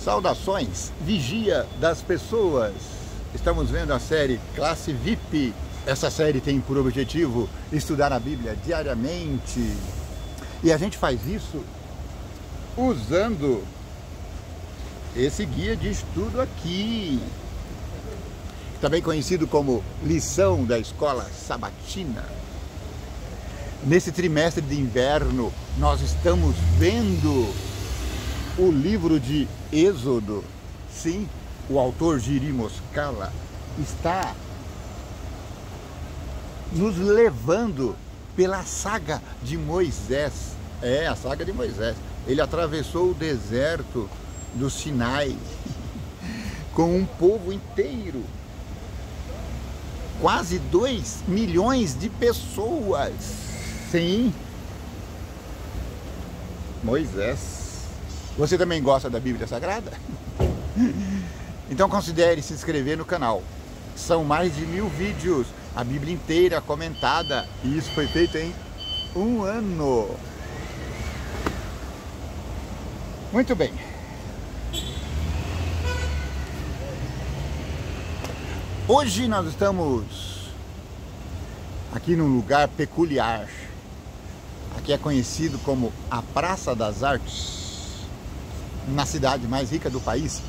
Saudações, vigia das pessoas. Estamos vendo a série Classe VIP. Essa série tem por objetivo estudar a Bíblia diariamente. E a gente faz isso usando esse guia de estudo aqui, também conhecido como lição da escola sabatina. Nesse trimestre de inverno, nós estamos vendo o livro de Êxodo. Sim, o autor Jiri Moskala está nos levando pela saga de Moisés. É, a saga de Moisés. Ele atravessou o deserto do Sinai com um povo inteiro. Quase 2 milhões de pessoas. Sim, Moisés. Você também gosta da Bíblia Sagrada? Então considere se inscrever no canal. São mais de 1000 vídeos, a Bíblia inteira comentada, e isso foi feito em 1 ano. Muito bem. Hoje nós estamos aqui num lugar peculiar. Aqui é conhecido como a Praça das Artes. Na cidade mais rica do país.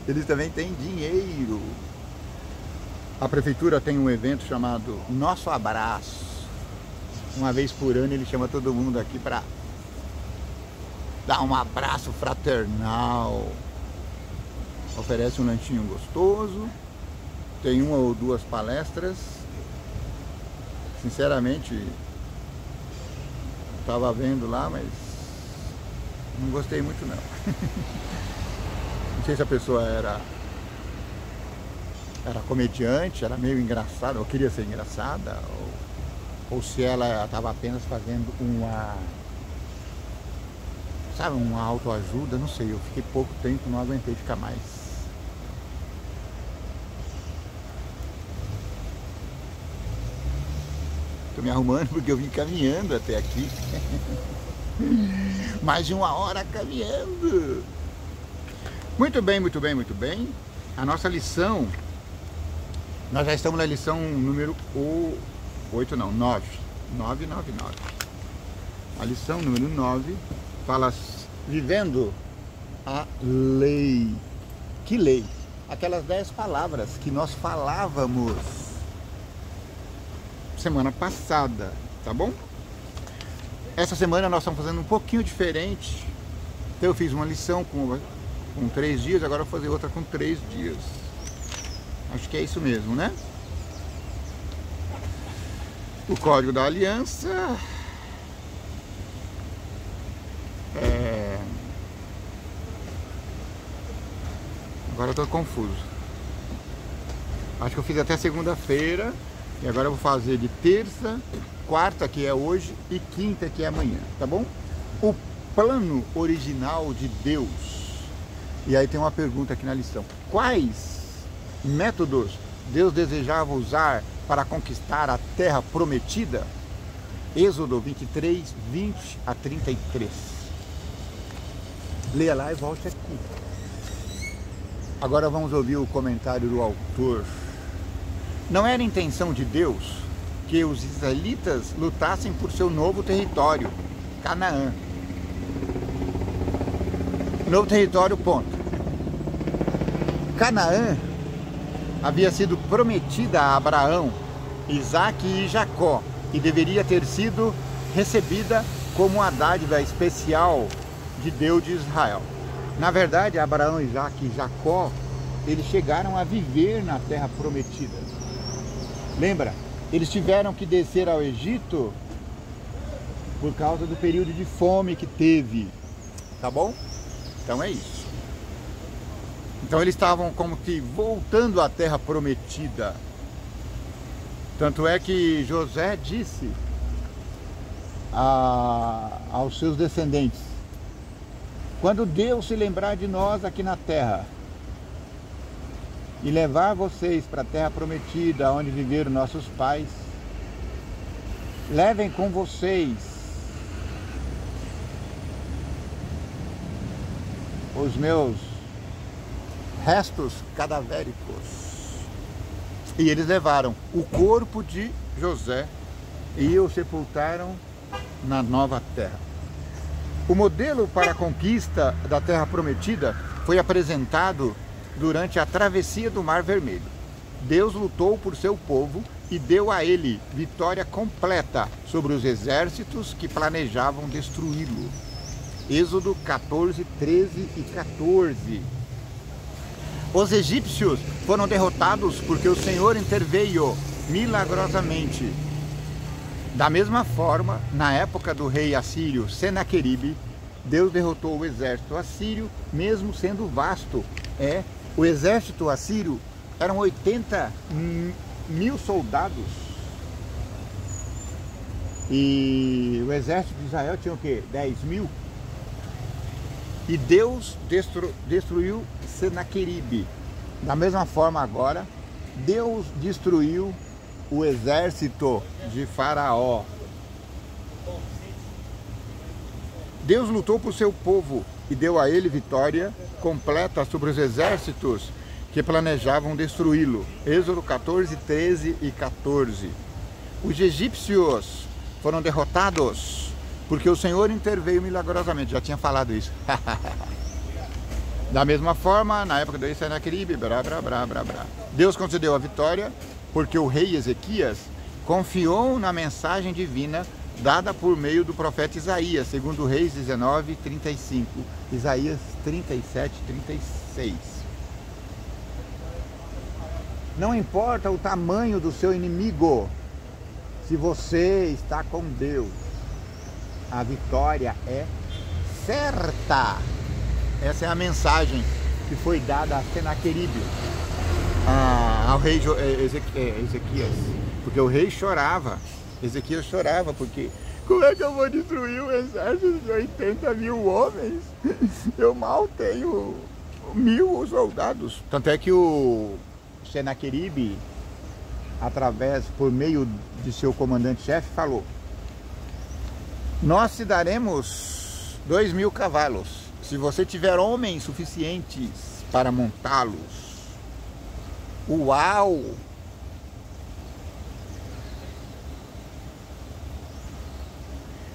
Eles também têm dinheiro. A prefeitura tem um evento chamado Nosso Abraço. Uma vez por ano ele chama todo mundo aqui para dar um abraço fraternal. Oferece um lanchinho gostoso. Tem 1 ou 2 palestras. Sinceramente, estava vendo lá, mas não gostei muito não. Não sei se a pessoa era comediante, era meio engraçada, ou queria ser engraçada, ou se ela estava apenas fazendo uma autoajuda, não sei. Eu fiquei pouco tempo, não aguentei ficar mais. Estou me arrumando porque eu vim caminhando até aqui. Mais de 1 hora caminhando. Muito bem, muito bem, muito bem. A nossa lição, nós já estamos na lição número 9. A lição número 9 fala vivendo a lei. Que lei? Aquelas 10 palavras que nós falávamos semana passada, tá bom? Essa semana nós estamos fazendo um pouquinho diferente. Então eu fiz uma lição com 3 dias, agora eu vou fazer outra com 3 dias. Acho que é isso mesmo, né? O código da aliança. Agora eu estou confuso. Acho que eu fiz até segunda-feira. E agora eu vou fazer de terça, quarta, que é hoje, e quinta, que é amanhã, tá bom? O plano original de Deus. E aí tem uma pergunta aqui na lição. Quais métodos Deus desejava usar para conquistar a terra prometida? Êxodo 23, 20 a 33. Leia lá e volte aqui. Agora vamos ouvir o comentário do autor. Não era intenção de Deus que os israelitas lutassem por seu novo território, Canaã. Novo território, ponto. Canaã havia sido prometida a Abraão, Isaque e Jacó, e deveria ter sido recebida como uma dádiva especial de Deus de Israel. Na verdade, Abraão, Isaque e Jacó, eles chegaram a viver na terra prometida. Lembra? Eles tiveram que descer ao Egito por causa do período de fome que teve. Tá bom? Então é isso. Então eles estavam como que voltando à terra prometida. Tanto é que José disse aos seus descendentes: quando Deus se lembrar de nós aqui na terra e levar vocês para a terra prometida, onde viveram nossos pais, levem com vocês os meus restos cadavéricos. E eles levaram o corpo de José e o sepultaram na nova terra. O modelo para a conquista da terra prometida foi apresentado durante a travessia do Mar Vermelho. Deus lutou por seu povo e deu a ele vitória completa sobre os exércitos que planejavam destruí-lo. Êxodo 14, 13 e 14. Os egípcios foram derrotados porque o Senhor interveio milagrosamente. Da mesma forma, na época do rei assírio Senaqueribe, Deus derrotou o exército assírio, mesmo sendo vasto. O exército assírio eram 80 mil soldados. E o exército de Israel tinha o quê? 10 mil. E Deus destruiu Senaqueribe. Da mesma forma agora, Deus destruiu o exército de Faraó. Deus lutou por seu povo e deu a ele vitória completa sobre os exércitos que planejavam destruí-lo. Êxodo 14, 13 e 14. Os egípcios foram derrotados porque o Senhor interveio milagrosamente. Já tinha falado isso. Da mesma forma, na época do Senaqueribe, Deus concedeu a vitória porque o rei Ezequias confiou na mensagem divina dada por meio do profeta Isaías, segundo Reis 19, 35, Isaías 37, 36. Não importa o tamanho do seu inimigo, se você está com Deus, a vitória é certa. Essa é a mensagem que foi dada a Senaqueribe, ao rei Ezequias, porque o rei chorava. Ezequias chorava porque como é que eu vou destruir um exército de 80 mil homens? Eu mal tenho 1000 soldados. Tanto é que o Senaqueribe, por meio de seu comandante-chefe, falou: nós te daremos 2000 cavalos, se você tiver homens suficientes para montá-los. Uau!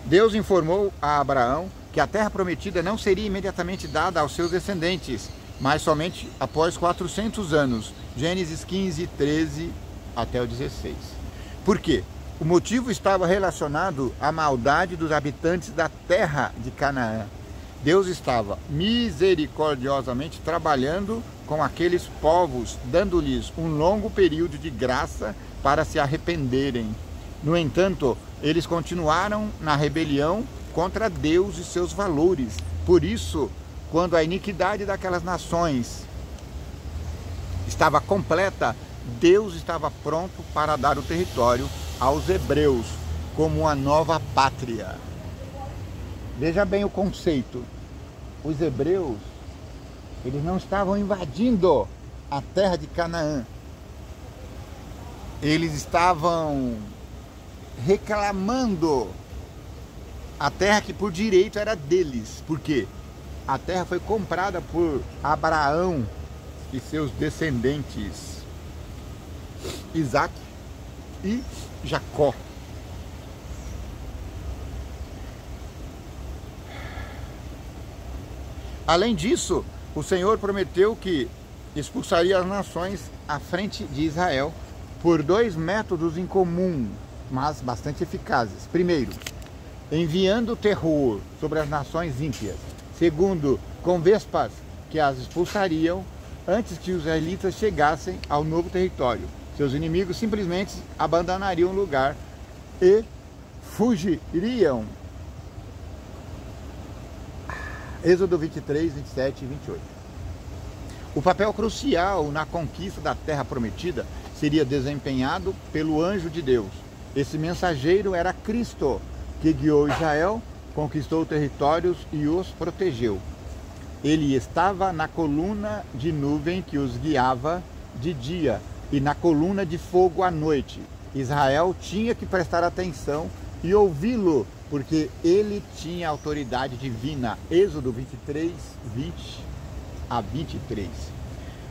Deus informou a Abraão que a terra prometida não seria imediatamente dada aos seus descendentes, mas somente após 400 anos. Gênesis 15, 13 até o 16. Por quê? O motivo estava relacionado à maldade dos habitantes da terra de Canaã. Deus estava misericordiosamente trabalhando com aqueles povos, dando-lhes um longo período de graça para se arrependerem. No entanto, eles continuaram na rebelião contra Deus e seus valores. Por isso, quando a iniquidade daquelas nações estava completa, Deus estava pronto para dar o território aos hebreus como uma nova pátria. Veja bem o conceito. Os hebreus, eles não estavam invadindo a terra de Canaã. Eles estavam reclamando a terra que por direito era deles. Por quê? A terra foi comprada por Abraão e seus descendentes, Isaac e Jacó. Além disso, o Senhor prometeu que expulsaria as nações à frente de Israel por 2 métodos incomuns, mas bastante eficazes. Primeiro, enviando terror sobre as nações ímpias. Segundo, com vespas que as expulsariam antes que os israelitas chegassem ao novo território. Seus inimigos simplesmente abandonariam o lugar e fugiriam. Êxodo 23, 27 e 28. O papel crucial na conquista da terra prometida seria desempenhado pelo anjo de Deus. Esse mensageiro era Cristo, que guiou Israel, conquistou territórios e os protegeu. Ele estava na coluna de nuvem que os guiava de dia e na coluna de fogo à noite. Israel tinha que prestar atenção e ouvi-lo, porque ele tinha autoridade divina. Êxodo 23, 20 a 23.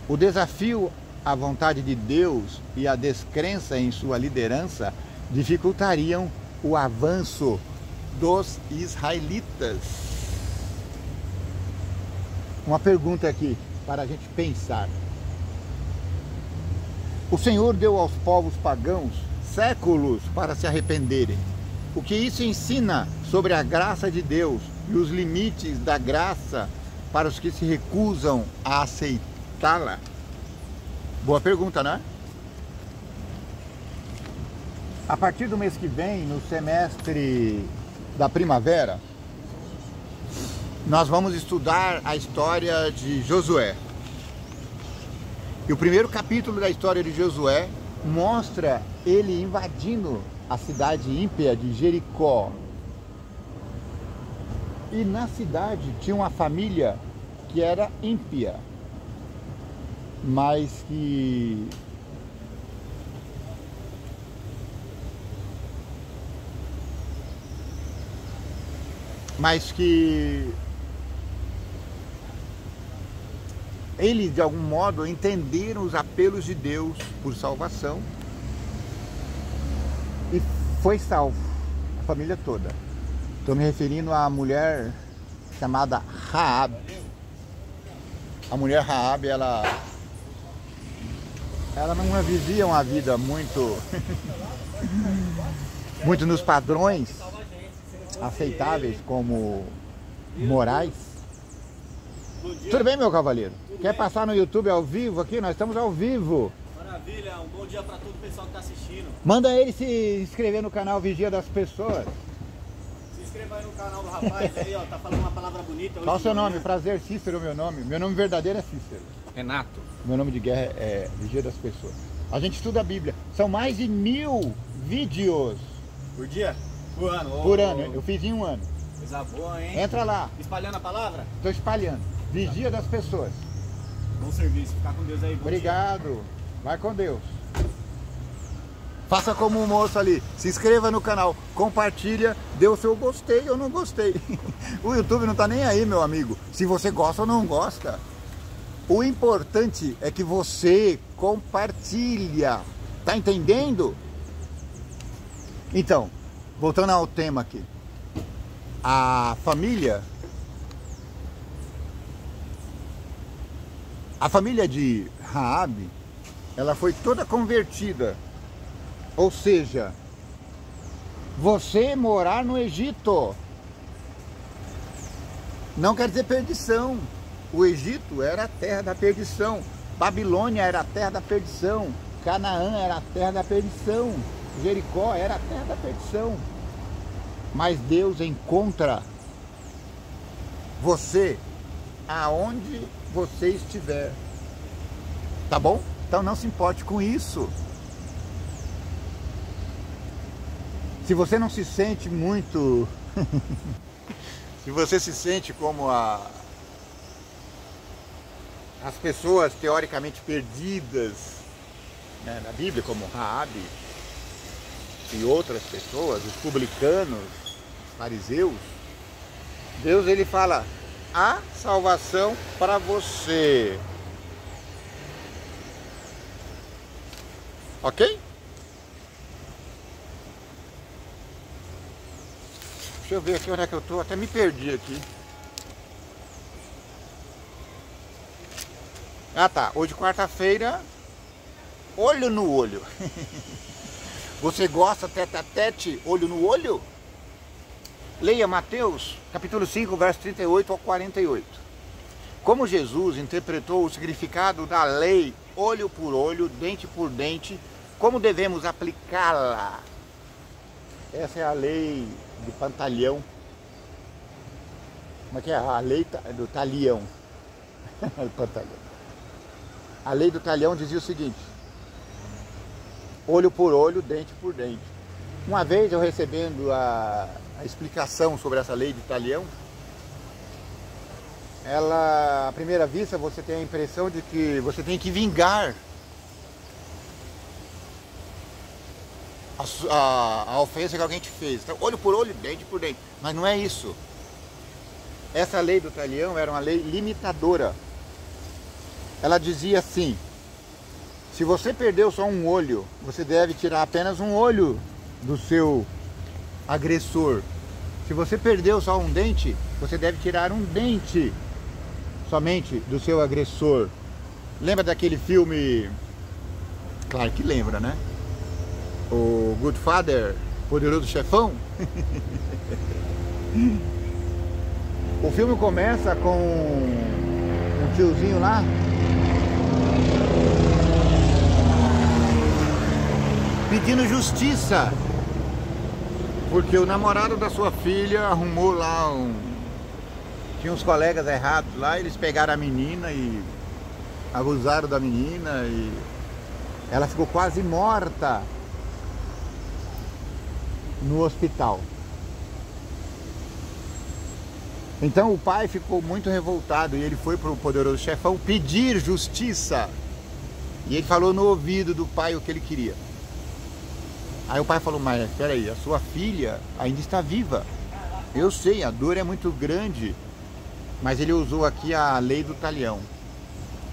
O desafio à vontade de Deus e a descrença em sua liderança dificultariam o avanço dos israelitas. Uma pergunta aqui para a gente pensar. O Senhor deu aos povos pagãos séculos para se arrependerem. O que isso ensina sobre a graça de Deus e os limites da graça para os que se recusam a aceitá-la? Boa pergunta, né? A partir do mês que vem, no semestre da primavera, nós vamos estudar a história de Josué. E o primeiro capítulo da história de Josué mostra ele invadindo a cidade ímpia de Jericó. E na cidade tinha uma família que era ímpia, mas que eles de algum modo entenderam os apelos de Deus por salvação e foi salvo, a família toda. Estou me referindo à mulher chamada Raabe. A mulher Raabe, ela não vivia uma vida muito muito nos padrões aceitáveis como morais. Tudo bem, meu cavaleiro? Quer passar no YouTube ao vivo aqui? Nós estamos ao vivo. Maravilha, um bom dia para todo o pessoal que está assistindo. Manda ele se inscrever no canal Vigia das Pessoas. Se inscreva aí no canal do rapaz aí, ó, tá falando uma palavra bonita. Qual o seu nome? Prazer, Cícero, meu nome. Meu nome verdadeiro é Cícero. Renato. Meu nome de guerra é Vigia das Pessoas. A gente estuda a Bíblia. São mais de 1000 vídeos. Por dia? Por ano? Por ano. Eu fiz em um ano. Coisa boa, hein? Entra lá. Espalhando a palavra? Estou espalhando. Vigia das Pessoas. Bom serviço. Ficar com Deus aí. Bom Obrigado. Dia. Vai com Deus. Faça como o moço ali. Se inscreva no canal. Compartilha. Dê o seu gostei ou não gostei. O YouTube não está nem aí, meu amigo. Se você gosta ou não gosta. O importante é que você compartilha. Tá entendendo? Então, voltando ao tema aqui. A família de Raabe, ela foi toda convertida. Ou seja, você morar no Egito não quer dizer perdição. O Egito era a terra da perdição. Babilônia era a terra da perdição. Canaã era a terra da perdição. Jericó era a terra da perdição. Mas Deus encontra você aonde você estiver. Tá bom? Então não se importe com isso. Se você não se sente muito... se você se sente como as pessoas teoricamente perdidas, né, na Bíblia, como Raabe e outras pessoas, os publicanos, os fariseus, Deus ele fala: há salvação para você. Ok? Deixa eu ver aqui onde é que eu tô, até me perdi aqui. Ah tá, hoje quarta-feira, olho no olho. Você gosta tete a tete, olho no olho? Leia Mateus, capítulo 5, verso 38 ao 48. Como Jesus interpretou o significado da lei, olho por olho, dente por dente, como devemos aplicá-la? Essa é a lei de Pantaleão. Como é que é? A lei do Talião. A lei do Talião dizia o seguinte: olho por olho, dente por dente. Uma vez eu recebendo a explicação sobre essa lei de Talião, ela, à primeira vista, você tem a impressão de que você tem que vingar a ofensa que alguém te fez. Então, olho por olho, dente por dente. Mas não é isso. Essa lei do Talião era uma lei limitadora. ela dizia assim: se você perdeu só um olho, você deve tirar apenas um olho do seu agressor. Se você perdeu só um dente, você deve tirar um dente somente do seu agressor. Lembra daquele filme? Claro que lembra, né? O Godfather, Poderoso Chefão. O filme começa com um tiozinho lá pedindo justiça, porque o namorado da sua filha arrumou lá tinha uns colegas errados lá, eles pegaram a menina e abusaram da menina e ela ficou quase morta no hospital. Então o pai ficou muito revoltado e ele foi para o Poderoso Chefão pedir justiça. E ele falou no ouvido do pai o que ele queria. Aí o pai falou: mas espera aí, a sua filha ainda está viva. Eu sei, a dor é muito grande. Mas ele usou aqui a lei do talião.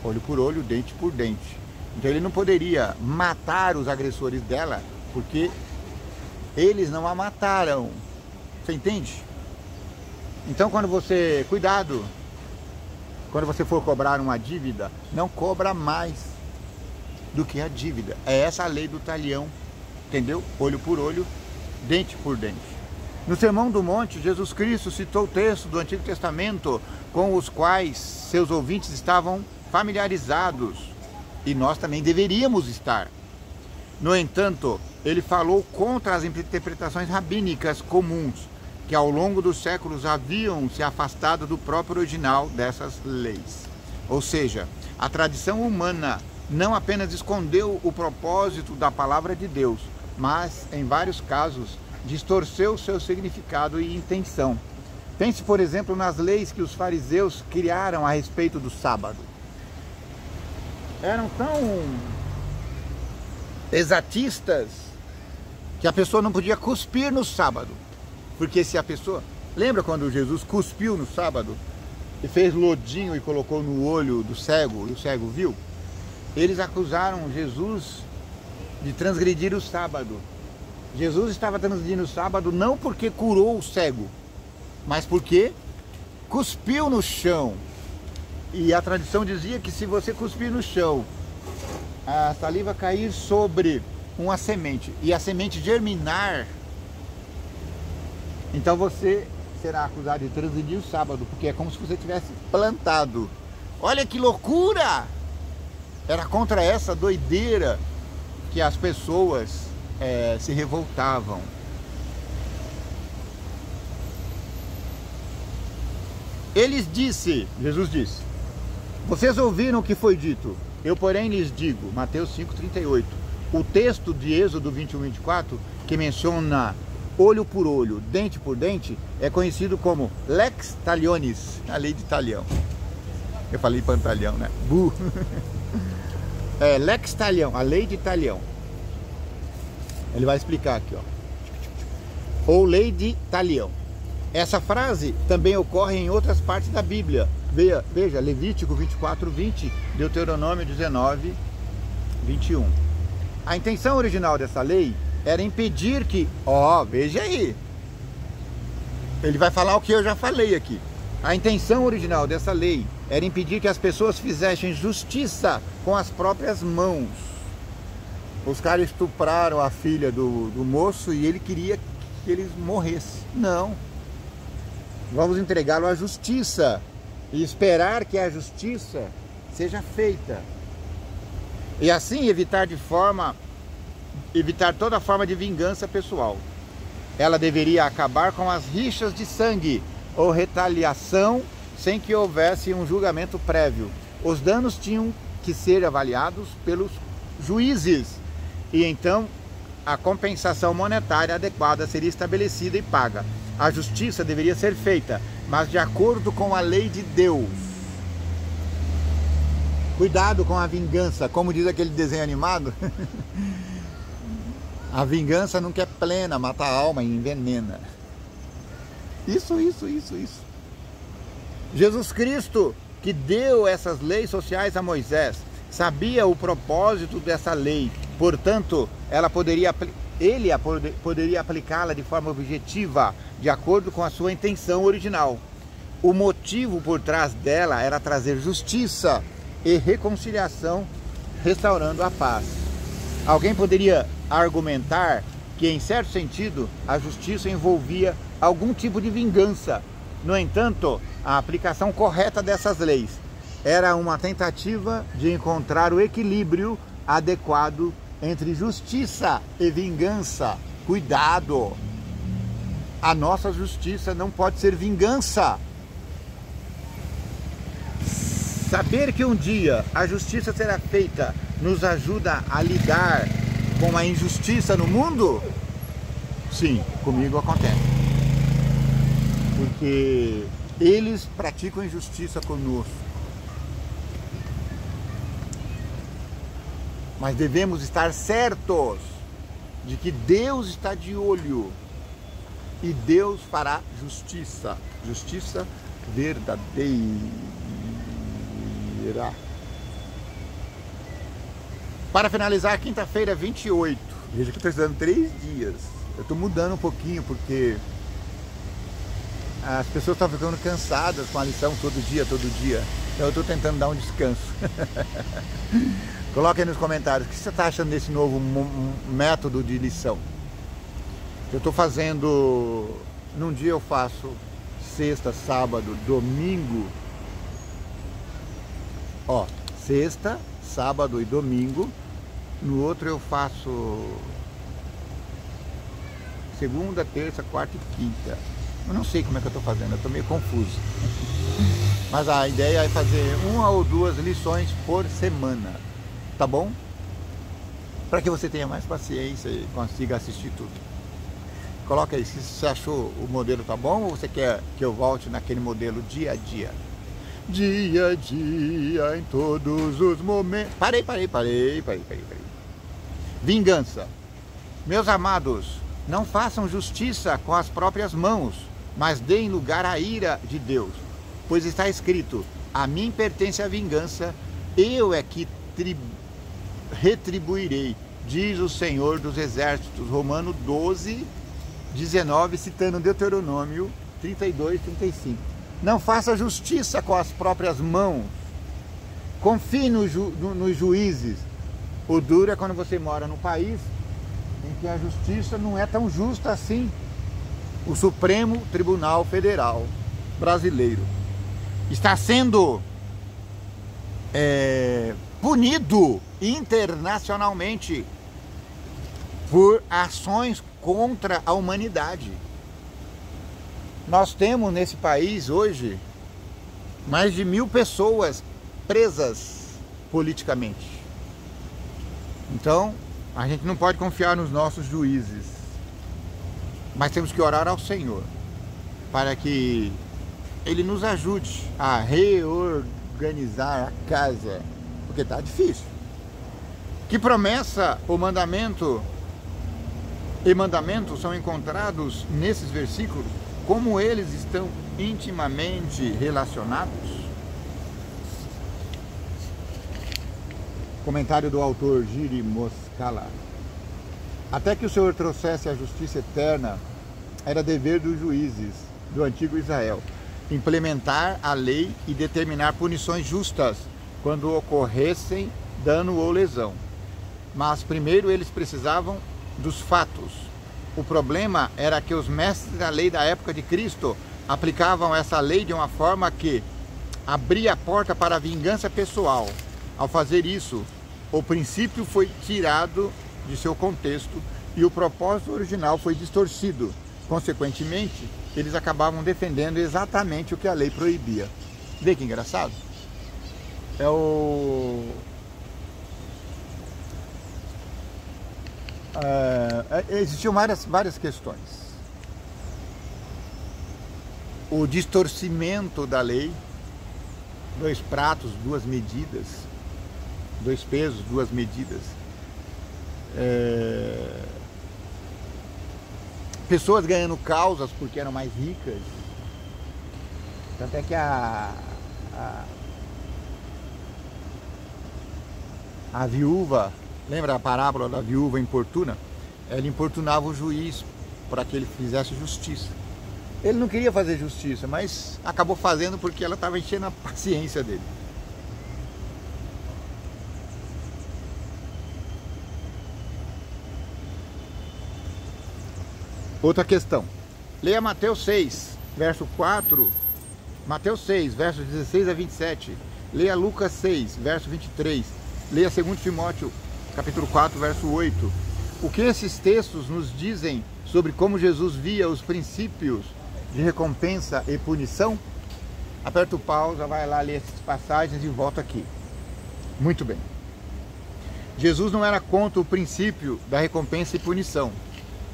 Olho por olho, dente por dente. Então ele não poderia matar os agressores dela, porque eles não a mataram. Você entende? Então cuidado, quando você for cobrar uma dívida, não cobra mais do que a dívida. É essa a lei do talião, entendeu? Olho por olho, dente por dente. No Sermão do Monte, Jesus Cristo citou textos do Antigo Testamento com os quais seus ouvintes estavam familiarizados, e nós também deveríamos estar. No entanto, ele falou contra as interpretações rabínicas comuns, que ao longo dos séculos haviam se afastado do próprio original dessas leis. Ou seja, a tradição humana não apenas escondeu o propósito da palavra de Deus, mas, em vários casos, distorceu seu significado e intenção. Pense, por exemplo, nas leis que os fariseus criaram a respeito do sábado. Eram tão exatistas que a pessoa não podia cuspir no sábado. Porque se a pessoa... Lembra quando Jesus cuspiu no sábado e fez lodinho e colocou no olho do cego e o cego viu? Eles acusaram Jesus de transgredir o sábado. Jesus estava transgredindo o sábado não porque curou o cego, mas porque cuspiu no chão. E a tradição dizia que se você cuspir no chão, a saliva cair sobre uma semente e a semente germinar, então você será acusado de transgredir o sábado, porque é como se você tivesse plantado. Olha que loucura! Era contra essa doideira que as pessoas se revoltavam. Jesus disse: vocês ouviram o que foi dito, eu porém lhes digo, Mateus 5,38. O texto de Êxodo 21:24, que menciona olho por olho, dente por dente, é conhecido como lex talionis, a lei de talião. Eu falei pantalhão, né? Lex talião, a lei de talião. Ele vai explicar aqui, ó. Ou lei de talião. Essa frase também ocorre em outras partes da Bíblia. Veja, Levítico 24:20, Deuteronômio 19:21. A intenção original dessa lei era impedir que... veja aí. Ele vai falar o que eu já falei aqui. A intenção original dessa lei era impedir que as pessoas fizessem justiça com as próprias mãos. Os caras estupraram a filha do moço e ele queria que eles morressem. Não. Vamos entregá-lo à justiça e esperar que a justiça seja feita. E assim evitar toda forma de vingança pessoal. Ela deveria acabar com as rixas de sangue ou retaliação sem que houvesse um julgamento prévio. Os danos tinham que ser avaliados pelos juízes e então a compensação monetária adequada seria estabelecida e paga. A justiça deveria ser feita, mas de acordo com a lei de Deus. Cuidado com a vingança, como diz aquele desenho animado. A vingança nunca é plena, mata a alma e envenena. Isso. Jesus Cristo que deu essas leis sociais a Moisés sabia o propósito dessa lei, portanto, ele poderia aplicá-la de forma objetiva, de acordo com a sua intenção original. O motivo por trás dela era trazer justiça e reconciliação, restaurando a paz. Alguém poderia argumentar que, em certo sentido, a justiça envolvia algum tipo de vingança. No entanto, a aplicação correta dessas leis era uma tentativa de encontrar o equilíbrio adequado entre justiça e vingança. Cuidado! A nossa justiça não pode ser vingança. Saber que um dia a justiça será feita nos ajuda a lidar com a injustiça no mundo? Sim, comigo acontece. Porque eles praticam injustiça conosco. Mas devemos estar certos de que Deus está de olho e Deus fará justiça, justiça verdadeira. Para finalizar, quinta-feira 28. Veja que eu estou estudando 3 dias. Eu estou mudando um pouquinho porque as pessoas estão ficando cansadas com a lição todo dia. Então eu estou tentando dar um descanso. Coloque aí nos comentários o que você está achando desse novo método de lição. Eu estou fazendo, num dia eu faço sexta, sábado, domingo. Ó, sexta, sábado e domingo. No outro eu faço segunda, terça, quarta e quinta. Eu não sei como é que eu estou fazendo, eu estou meio confuso. Mas a ideia é fazer 1 ou 2 lições por semana. Tá bom? Para que você tenha mais paciência e consiga assistir tudo. Coloca aí se você achou o modelo tá bom ou você quer que eu volte naquele modelo dia a dia. Dia a dia, em todos os momentos. Parei. Vingança. Meus amados, não façam justiça com as próprias mãos, mas deem lugar à ira de Deus. Pois está escrito, a mim pertence a vingança, eu é que retribuirei, diz o Senhor dos Exércitos. Romanos 12, 19, citando Deuteronômio 32, 35. Não faça justiça com as próprias mãos. Confie nos juízes. O duro é quando você mora num país em que a justiça não é tão justa assim. O Supremo Tribunal Federal brasileiro está sendo punido internacionalmente por ações contra a humanidade. Nós temos nesse país hoje mais de 1000 pessoas presas politicamente. Então, a gente não pode confiar nos nossos juízes, mas temos que orar ao Senhor para que Ele nos ajude a reorganizar a casa, porque está difícil. Que promessa ou mandamento e mandamento são encontrados nesses versículos? Como eles estão intimamente relacionados? Comentário do autor Giri Moskala. Até que o Senhor trouxesse a justiça eterna, era dever dos juízes do antigo Israel implementar a lei e determinar punições justas quando ocorressem dano ou lesão. Mas primeiro eles precisavam dos fatos. O problema era que os mestres da lei da época de Cristo aplicavam essa lei de uma forma que abria a porta para a vingança pessoal. Ao fazer isso, o princípio foi tirado de seu contexto e o propósito original foi distorcido. Consequentemente, eles acabavam defendendo exatamente o que a lei proibia. Vê que engraçado? Existiam várias questões. O distorcimento da lei, 2 pratos, 2 medidas, 2 pesos, 2 medidas. Pessoas ganhando causas porque eram mais ricas. Tanto é que A viúva, lembra a parábola da viúva importuna? Ela importunava o juiz para que ele fizesse justiça. Ele não queria fazer justiça, mas acabou fazendo porque ela estava enchendo a paciência dele. Outra questão. Leia Mateus 6, verso 4. Mateus 6, versos 16 a 27. Leia Lucas 6, verso 23. Leia 2 Timóteo, capítulo 4, verso 8. O que esses textos nos dizem sobre como Jesus via os princípios de recompensa e punição? Aperta o pausa, vai lá ler essas passagens e volta aqui. Muito bem. Jesus não era contra o princípio da recompensa e punição.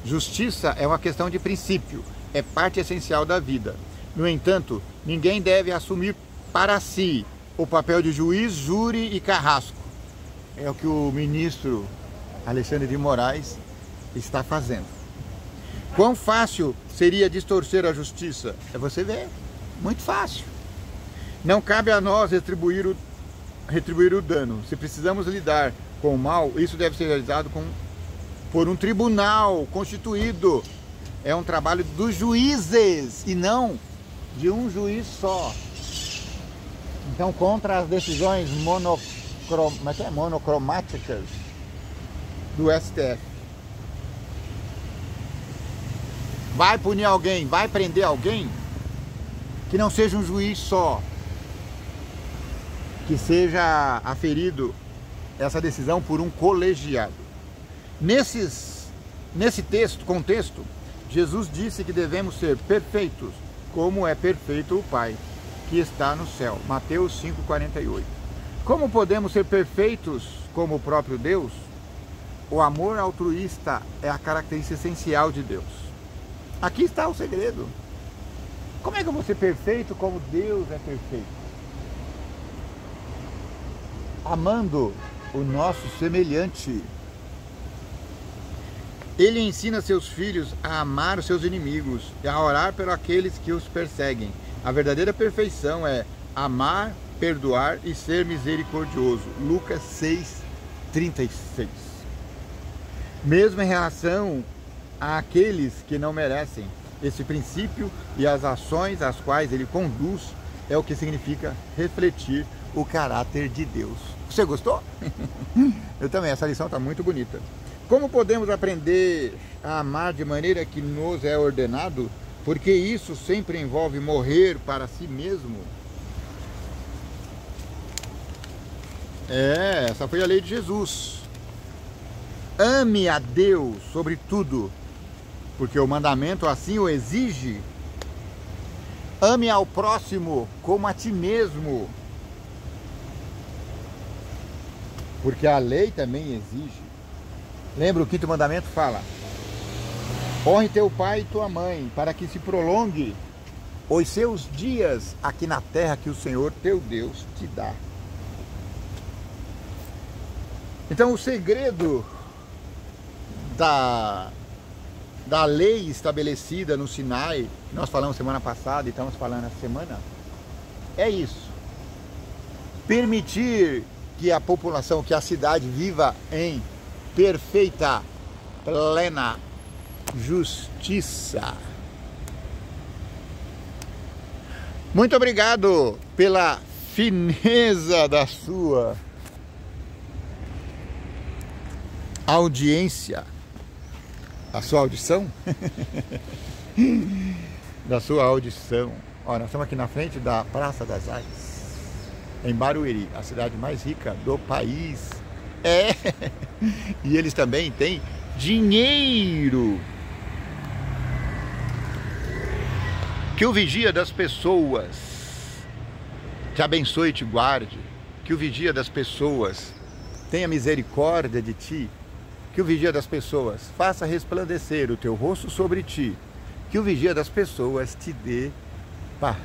Justiça é uma questão de princípio, é parte essencial da vida. No entanto, ninguém deve assumir para si o papel de juiz, júri e carrasco. É o que o ministro Alexandre de Moraes está fazendo. Quão fácil seria distorcer a justiça? É você ver, muito fácil. Não cabe a nós retribuir o dano. Se precisamos lidar com o mal, isso deve ser realizado por um tribunal constituído. É um trabalho dos juízes e não de um juiz só. Então, contra as decisões monocromáticas do STF. Vai punir alguém, vai prender alguém, que não seja um juiz só, que seja aferido essa decisão por um colegiado. Nesse contexto, Jesus disse que devemos ser perfeitos, como é perfeito o Pai, que está no céu. Mateus 5,48. Como podemos ser perfeitos como o próprio Deus? O amor altruísta é a característica essencial de Deus. Aqui está o segredo. Como é que eu vou ser perfeito como Deus é perfeito? Amando o nosso semelhante. Ele ensina seus filhos a amar os seus inimigos e a orar por aqueles que os perseguem. A verdadeira perfeição é amar, perdoar e ser misericordioso. Lucas 6:36. Mesmo em relação àqueles que não merecem, esse princípio e as ações às quais ele conduz é o que significa refletir o caráter de Deus. Você gostou? Eu também, essa lição está muito bonita. Como podemos aprender a amar de maneira que nos é ordenado? Porque isso sempre envolve morrer para si mesmo. Essa foi a lei de Jesus. Ame a Deus sobre tudo, porque o mandamento assim o exige. Ame ao próximo como a ti mesmo, porque a lei também exige. Lembra, o quinto mandamento fala: honre teu pai e tua mãe, para que se prolongue os seus dias aqui na terra que o Senhor teu Deus te dá. Então, o segredo da lei estabelecida no Sinai, que nós falamos semana passada e estamos falando essa semana, é isso. Permitir que a população, que a cidade viva em perfeita, plena justiça. Muito obrigado pela fineza da sua audiência, a sua audição, da sua audição. Ó, nós estamos aqui na frente da Praça das Artes, em Barueri, a cidade mais rica do país. E eles também têm dinheiro. Que o vigia das pessoas te abençoe e te guarde. Que o vigia das pessoas tenha misericórdia de ti. Que o vigia das pessoas faça resplandecer o teu rosto sobre ti. Que o vigia das pessoas te dê paz.